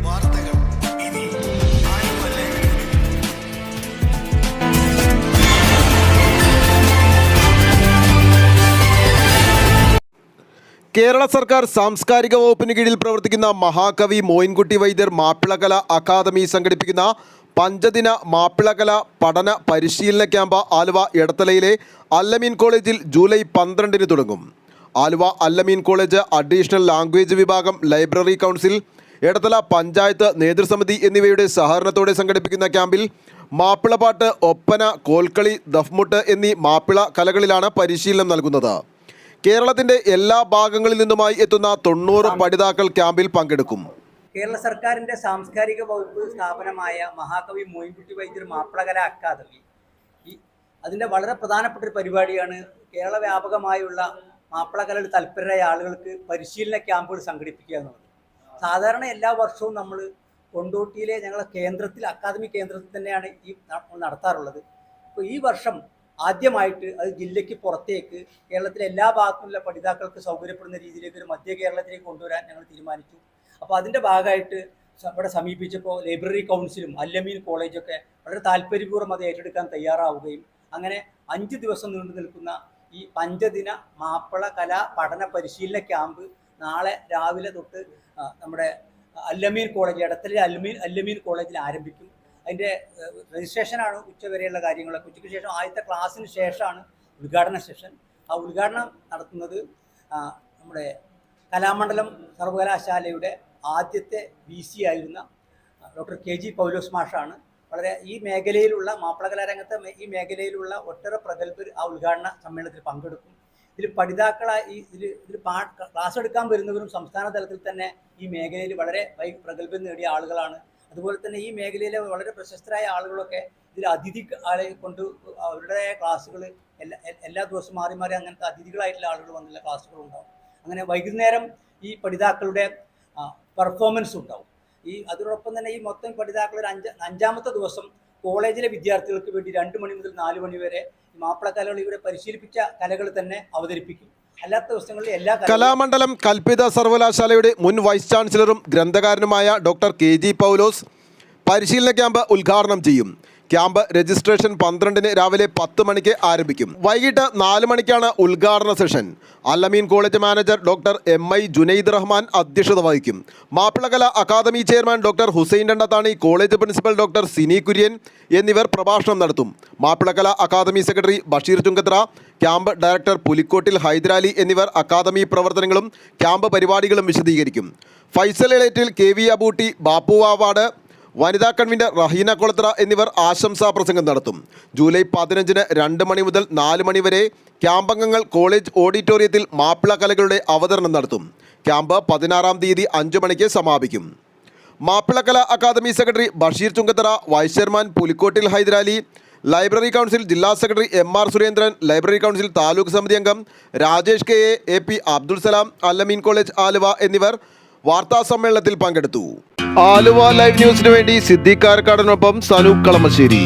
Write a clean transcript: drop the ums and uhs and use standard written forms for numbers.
വാർത്തകൾ ഇനി ആലുവല്ലേ. കേരള സർക്കാർ സാംസ്കാരിക വകുപ്പിന് കീഴിൽ പ്രവർത്തിക്കുന്ന മഹാകവി മോയിൻകുട്ടി വൈദ്യർ മാപ്പിളകല അക്കാദമി സംഘടിപ്പിക്കുന്ന പഞ്ചദിന മാപ്പിളകല പഠന പരിശീലന ക്യാമ്പ് ആലുവ എടത്തലയിലെ അല്ലമീൻ കോളേജിൽ ജൂലൈ 12-ന് തുടങ്ങും. Aluva Allameen college additional language വിഭാഗം, ലൈബ്രറി കൗൺസിൽ, എടത്തല പഞ്ചായത്ത് നേതൃസമിതി എന്നിവയുടെ സഹകരണത്തോടെ സംഘടിപ്പിക്കുന്ന ക്യാമ്പിൽ മാപ്പിളപ്പാട്ട്, ഒപ്പന, കോൽക്കളി, ദഫ്മുട്ട് എന്നീ മാപ്പിള കലകളിലാണ് പരിശീലനം നൽകുന്നത്. കേരളത്തിന്റെ എല്ലാ ഭാഗങ്ങളിൽ നിന്നുമായി എത്തുന്ന 90 പഠിതാക്കൾ ക്യാമ്പിൽ പങ്കെടുക്കും. കേരള സർക്കാരിൻ്റെ സാംസ്കാരിക വകുപ്പ് സ്ഥാപനമായ മഹാകവി മോയിൻകുട്ടി വൈദ്യർ മാപ്പിളകല അക്കാദമി അതിൻ്റെ വളരെ പ്രധാനപ്പെട്ട ഒരു പരിപാടിയാണ് കേരള വ്യാപകമായുള്ള മാപ്പിളകലയിൽ താല്പര്യരായ ആളുകൾക്ക് പരിശീലന ക്യാമ്പുകൾ സംഘടിപ്പിക്കുക എന്നുള്ളത്. സാധാരണ എല്ലാ വർഷവും നമ്മൾ കൊണ്ടോട്ടിയിലെ ഞങ്ങളുടെ കേന്ദ്രത്തിൽ, അക്കാദമി കേന്ദ്രത്തിൽ തന്നെയാണ് ഈ നടത്താറുള്ളത്. അപ്പോൾ ഈ വർഷം ആദ്യമായിട്ട് അത് ജില്ലയ്ക്ക് പുറത്തേക്ക് കേരളത്തിലെ എല്ലാ ഭാഗത്തുമുള്ള പഠിതാക്കൾക്ക് സൗകര്യപ്പെടുന്ന രീതിയിലേക്ക് ഒരു മധ്യ കേരളത്തിലേക്ക് കൊണ്ടുവരാൻ ഞങ്ങൾ തീരുമാനിച്ചു. അപ്പോൾ അതിൻ്റെ ഭാഗമായിട്ട് ഇവിടെ സമീപിച്ചപ്പോൾ ലൈബ്രറി കൗൺസിലും അല്ലമീൻ കോളേജൊക്കെ വളരെ താല്പര്യപൂർവ്വം അത് ഏറ്റെടുക്കാൻ തയ്യാറാവുകയും അങ്ങനെ 5 ദിവസം നീണ്ടു നിൽക്കുന്ന ഈ പഞ്ചദിന മാപ്പിള കലാ പഠന പരിശീലന ക്യാമ്പ് നാളെ രാവിലെ തൊട്ട് നമ്മുടെ അല്ലമീൻ കോളേജ്, എടത്തല അല്ലമീൻ കോളേജിൽ ആരംഭിക്കും. അതിൻ്റെ രജിസ്ട്രേഷനാണ് ഉച്ചവരെയുള്ള കാര്യങ്ങളൊക്കെ. ഉച്ചയ്ക്ക് ശേഷം ആദ്യത്തെ ക്ലാസ്സിന് ശേഷമാണ് ഉദ്ഘാടന സെഷൻ. ആ ഉദ്ഘാടനം നടത്തുന്നത് നമ്മുടെ കലാമണ്ഡലം സർവകലാശാലയുടെ ആദ്യത്തെ VC ആയിരുന്ന ഡോക്ടർ KG പൗലോസ് മാഷാണ്. വളരെ ഈ മേഖലയിലുള്ള മാപ്പിളകലാരംഗത്തെ ഈ മേഖലയിലുള്ള ഒട്ടേറെ പ്രഗത്ഭർ ആ ഉദ്ഘാടന സമ്മേളനത്തിൽ പങ്കെടുക്കും. ഇതിൽ പഠിതാക്കളായി ഇതിൽ ക്ലാസ് എടുക്കാൻ വരുന്നവരും സംസ്ഥാന തലത്തിൽ തന്നെ ഈ മേഖലയിൽ വളരെ പ്രഗത്ഭം നേടിയ ആളുകളാണ്. അതുപോലെ തന്നെ ഈ മേഖലയിലെ വളരെ പ്രശസ്തരായ ആളുകളൊക്കെ ഇതിൽ അതിഥി ആളെ കൊണ്ട് അവരുടെ ക്ലാസ്സുകൾ എല്ലാ ദിവസവും മാറി മാറി അങ്ങനത്തെ അതിഥികളായിട്ടുള്ള ആളുകൾ വന്നുള്ള ക്ലാസ്സുകളുണ്ടാവും. അങ്ങനെ വൈകുന്നേരം ഈ പഠിതാക്കളുടെ പെർഫോമൻസ് ഉണ്ടാവും. അതോടൊപ്പം തന്നെ ഈ മൊത്തം പഠിതാക്കളുടെ അഞ്ചാമത്തെ ദിവസം കോളേജിലെ വിദ്യാർത്ഥികൾക്ക് വേണ്ടി 2 മണി മുതൽ 4 മണി വരെ മാപ്പിളക്കലകൾ ഇവിടെ പരിശീലിപ്പിച്ച കലകൾ തന്നെ അവതരിപ്പിക്കും. അല്ലാത്ത ദിവസങ്ങളിൽ എല്ലാ കലാമണ്ഡലം കൽപ്പിത സർവകലാശാലയുടെ മുൻ വൈസ് ചാൻസലറും ഗ്രന്ഥകാരനുമായ ഡോക്ടർ KG പൗലോസ് പരിശീലന ക്യാമ്പ് ഉദ്ഘാടനം ചെയ്യും. ക്യാമ്പ് രജിസ്ട്രേഷൻ 12-ന് രാവിലെ 10 മണിക്ക് ആരംഭിക്കും. വൈകിട്ട് 4 മണിക്കാണ് ഉദ്ഘാടന session. Al-Ameen college manager doctor MI Junaid Rahman അധ്യക്ഷത വഹിക്കും. Mappilakala academy chairman doctor Hussain Randathani, college principal doctor Sini Kurian എന്നിവർ പ്രഭാഷണം നടത്തും. Mappilakala academy secretary Basheer Chungathara, camp director Pulikkottil Hydarali എന്നിവർ അക്കാദമി പ്രവർത്തനങ്ങളും ക്യാമ്പ് പരിപാടികളും വിശദീകരിക്കും. ഫൈസൽ എളേറ്റിൽ, KV അബൂട്ടി, ബാപ്പു വാവാട്, വനിതാ കൺവീനർ റഹീന കൊളത്ര എന്നിവർ ആശംസാ പ്രസംഗം നടത്തും. ജൂലൈ 15-ന് 2 മണി മുതൽ 4 മണി വരെ ക്യാമ്പംഗങ്ങൾ കോളേജ് ഓഡിറ്റോറിയത്തിൽ മാപ്പിള കലകളുടെ അവതരണം നടത്തും. ക്യാമ്പ് 16-ാം തീയതി 5 മണിക്ക് സമാപിക്കും. Mappilakala academy secretary Basheer Chungathara, vice chairman Pulikkottil Hydarali, library council ജില്ലാ സെക്രട്ടറി MR Surendran, library council taluk സമിതി അംഗം Rajesh KA, AP Abdul Salam, Al-Ameen college Aluva എന്നിവർ വാർത്താ സമ്മേളനത്തിൽ പങ്കെടുത്തു. ആലുവ ലൈവ് ന്യൂസിനു വേണ്ടി സിദ്ദീഖ് കാരക്കാടിനൊപ്പം സനൂപ് കളമശ്ശേരി.